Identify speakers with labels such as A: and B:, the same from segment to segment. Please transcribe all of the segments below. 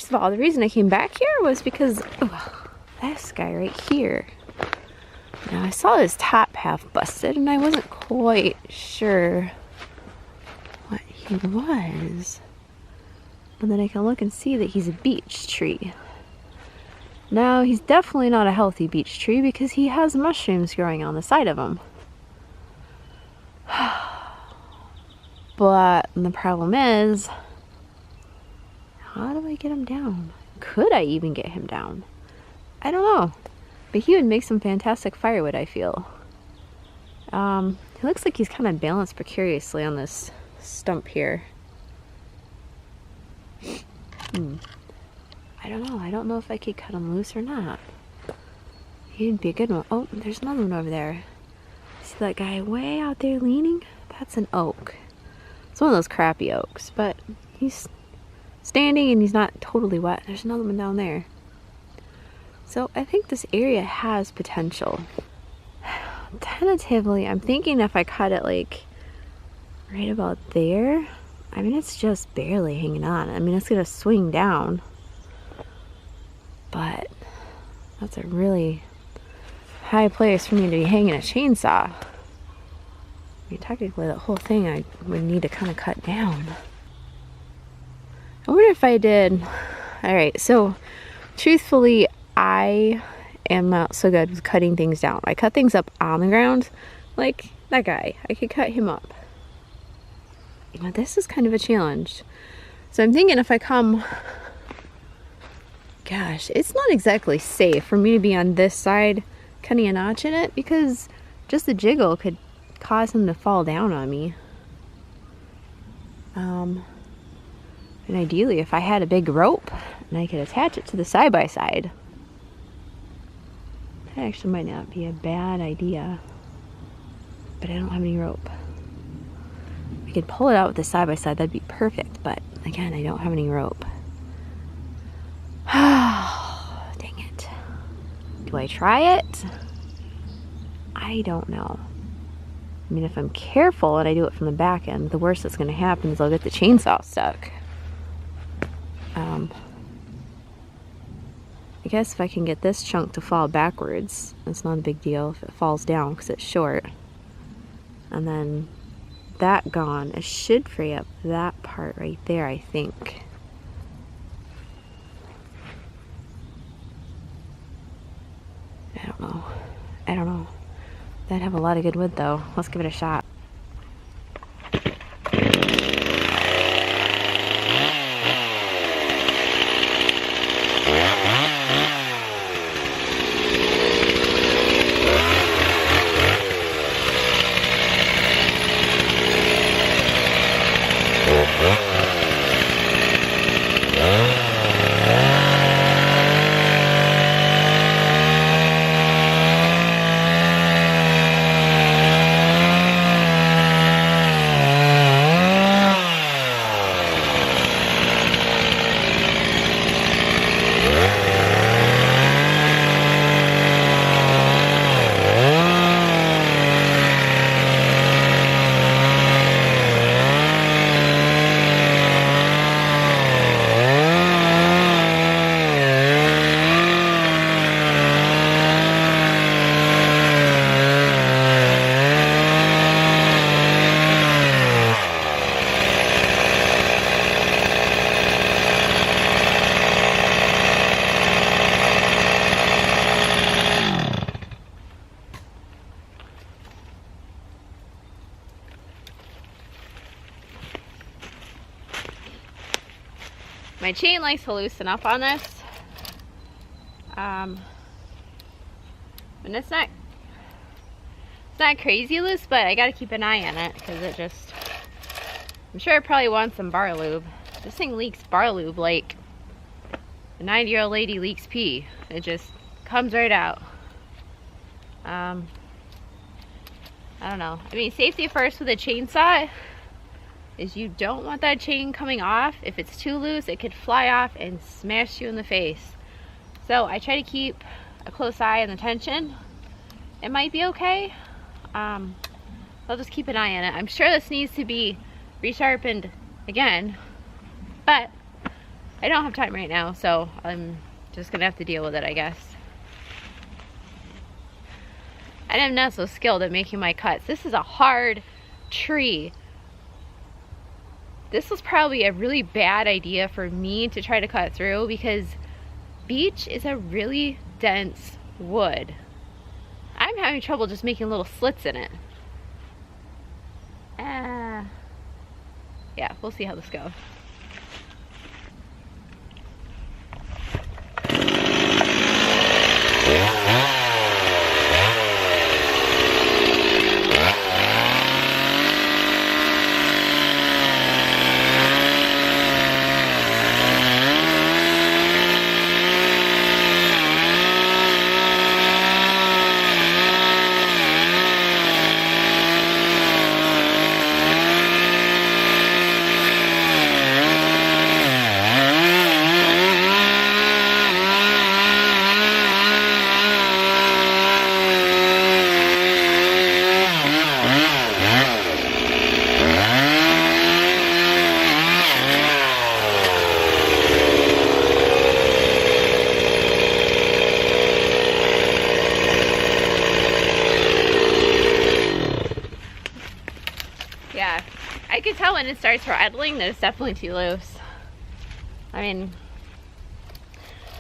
A: first of all, the reason I came back here was because this guy right here. Now I saw his top half busted and I wasn't quite sure what he was. But then I can look and see that he's a beech tree. Now he's definitely not a healthy beech tree because he has mushrooms growing on the side of him. But the problem is, how do I get him down? Could I even get him down? I don't know. But he would make some fantastic firewood, I feel. He looks like he's kind of balanced precariously on this stump here. I don't know. I don't know if I could cut him loose or not. He'd be a good one. Oh, there's another one over there. See that guy way out there leaning? That's an oak. It's one of those crappy oaks, but he's standing and he's not totally wet. There's another one down there. So I think this area has potential. Tentatively, I'm thinking if I cut it like right about there, I mean, it's just barely hanging on. I mean, it's gonna swing down, but that's a really high place for me to be hanging a chainsaw. I mean, technically the whole thing I would need to kind of cut down. I wonder if I did. All right, so truthfully, I am not so good with cutting things down. I cut things up on the ground, like that guy. I could cut him up. Now this is kind of a challenge. So I'm thinking if I come, gosh, it's not exactly safe for me to be on this side cutting a notch in it because just a jiggle could cause him to fall down on me. And ideally if I had a big rope and I could attach it to the side-by-side, that actually might not be a bad idea, but I don't have any rope. I could pull it out with the side-by-side, that'd be perfect, but again, I don't have any rope. Dang it. Do I try it? I don't know. I mean, if I'm careful and I do it from the back end, the worst that's going to happen is I'll get the chainsaw stuck. I guess if I can get this chunk to fall backwards, it's not a big deal if it falls down because it's short. And then that gone, it should free up that part right there, I think. I don't know. I don't know. That'd have a lot of good wood though. Let's give it a shot. My chain likes to loosen up on this. And it's not crazy loose, but I gotta keep an eye on it because it just, I'm sure it probably wants some bar lube. This thing leaks bar lube like a 90-year-old lady leaks pee. It just comes right out. I don't know. I mean, safety first with a chainsaw is you don't want that chain coming off. If it's too loose, it could fly off and smash you in the face. So I try to keep a close eye on the tension. It might be okay. I'll just keep an eye on it. I'm sure this needs to be resharpened again, but I don't have time right now, so I'm just gonna have to deal with it, I guess. And I'm not so skilled at making my cuts. This is a hard tree. This was probably a really bad idea for me to try to cut through because beech is a really dense wood. I'm having trouble just making little slits in it. Yeah, we'll see how this goes. Yeah, I could tell when it starts rattling that it's definitely too loose. I mean,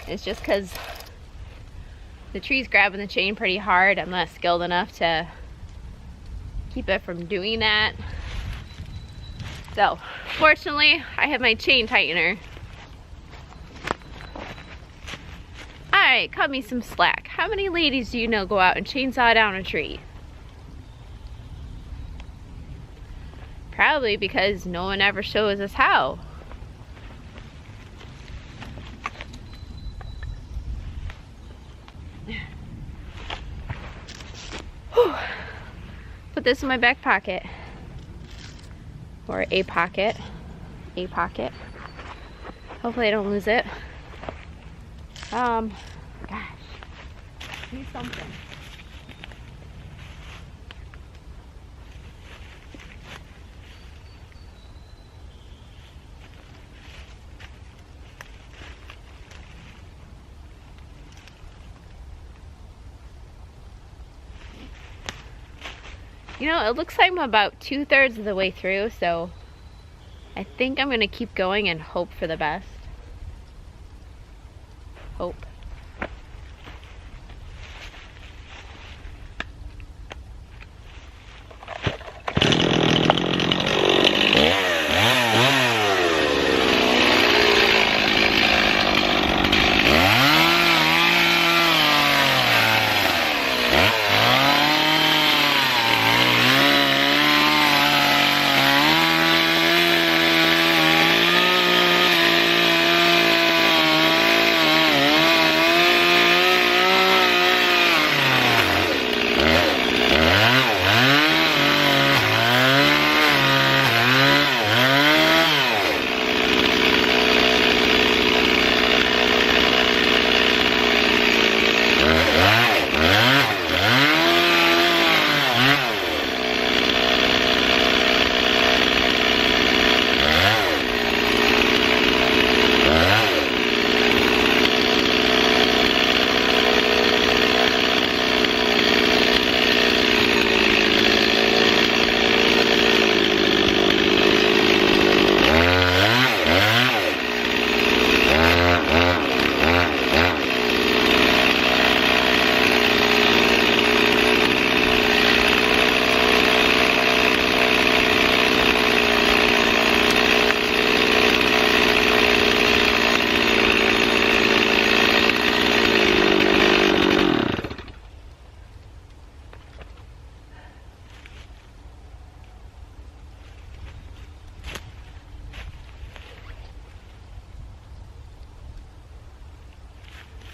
A: it's just because the tree's grabbing the chain pretty hard. I'm not skilled enough to keep it from doing that. So, fortunately, I have my chain tightener. Alright, cut me some slack. How many ladies do you know go out and chainsaw down a tree? Probably because no one ever shows us how. Whew. Put this in my back pocket. Or a pocket. A pocket. Hopefully I don't lose it. Gosh. Need something. You know, it looks like I'm about 2/3 of the way through, so I think I'm gonna keep going and hope for the best. Hope.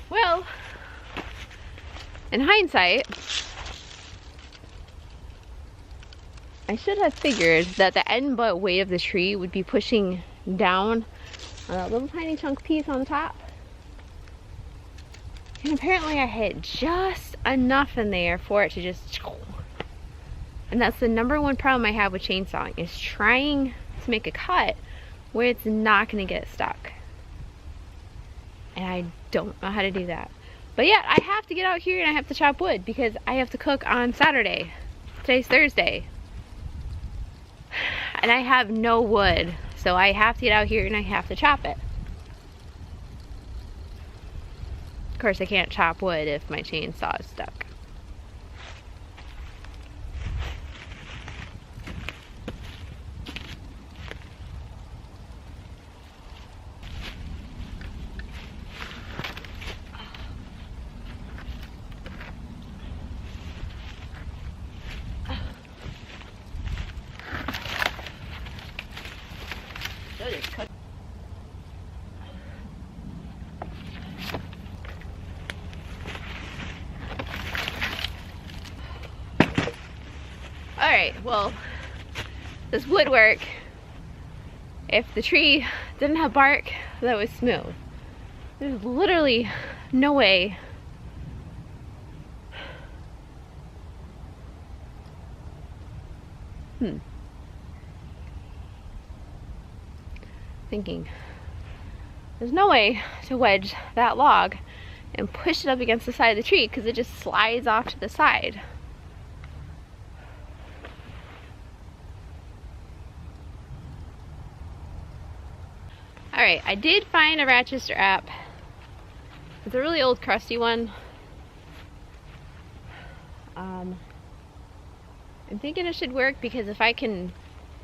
A: Well, in hindsight, I should have figured that the end butt weight of the tree would be pushing down on that little tiny chunk piece on top. And apparently I hit just enough in there for it to just... And that's the #1 problem I have with chainsawing, is trying to make a cut where it's not going to get stuck. And I don't know how to do that. But yet, I have to get out here and I have to chop wood because I have to cook on Saturday. Today's Thursday. And I have no wood. So I have to get out here and I have to chop it. Of course, I can't chop wood if my chainsaw is stuck. Alright, well, this would work if the tree didn't have bark that was smooth. There's literally no way thinking. There's no way to wedge that log and push it up against the side of the tree because it just slides off to the side. Alright, I did find a ratchet strap. It's a really old crusty one. I'm thinking it should work because if I can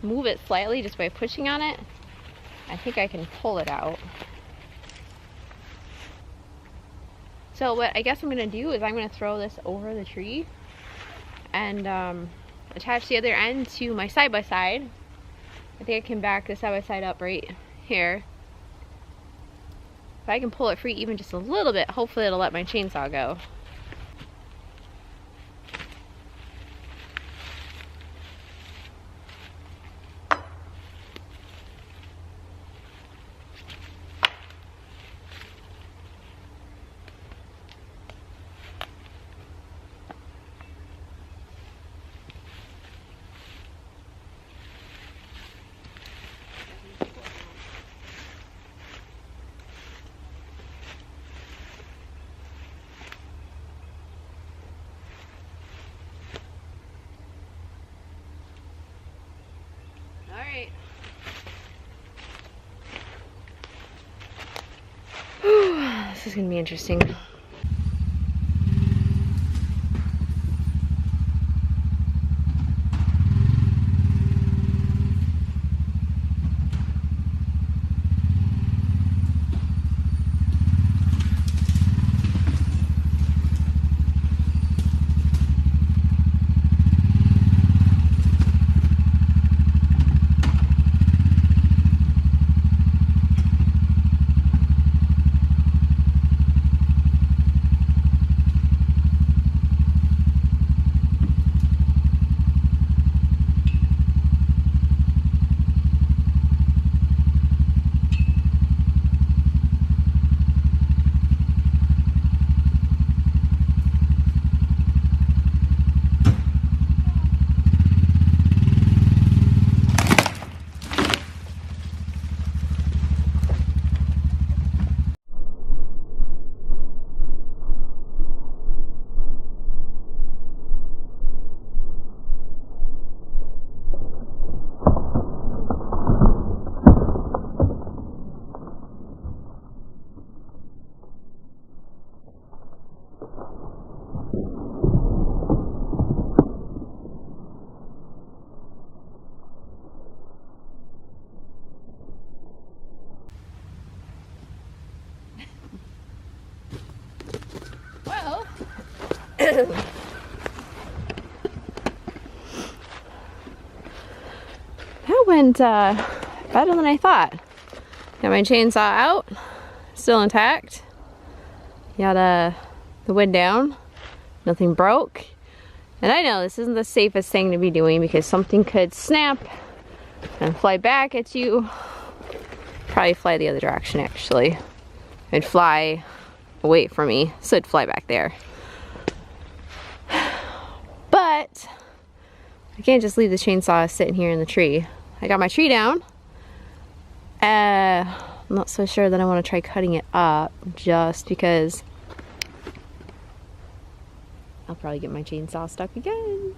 A: move it slightly just by pushing on it, I think I can pull it out. So what I guess I'm going to do is I'm going to throw this over the tree and attach the other end to my side-by-side. I think I can back the side-by-side up right here. If I can pull it free even just a little bit, hopefully it'll let my chainsaw go. Alright. This is gonna be interesting. That went better than I thought. Got my chainsaw out, still intact. Got the wood down, nothing broke. And I know this isn't the safest thing to be doing because something could snap and fly back at you. Probably fly the other direction actually. It'd fly away from me, so it'd fly back there. But I can't just leave the chainsaw sitting here in the tree. I got my tree down. I'm not so sure that I want to try cutting it up just because I'll probably get my chainsaw stuck again.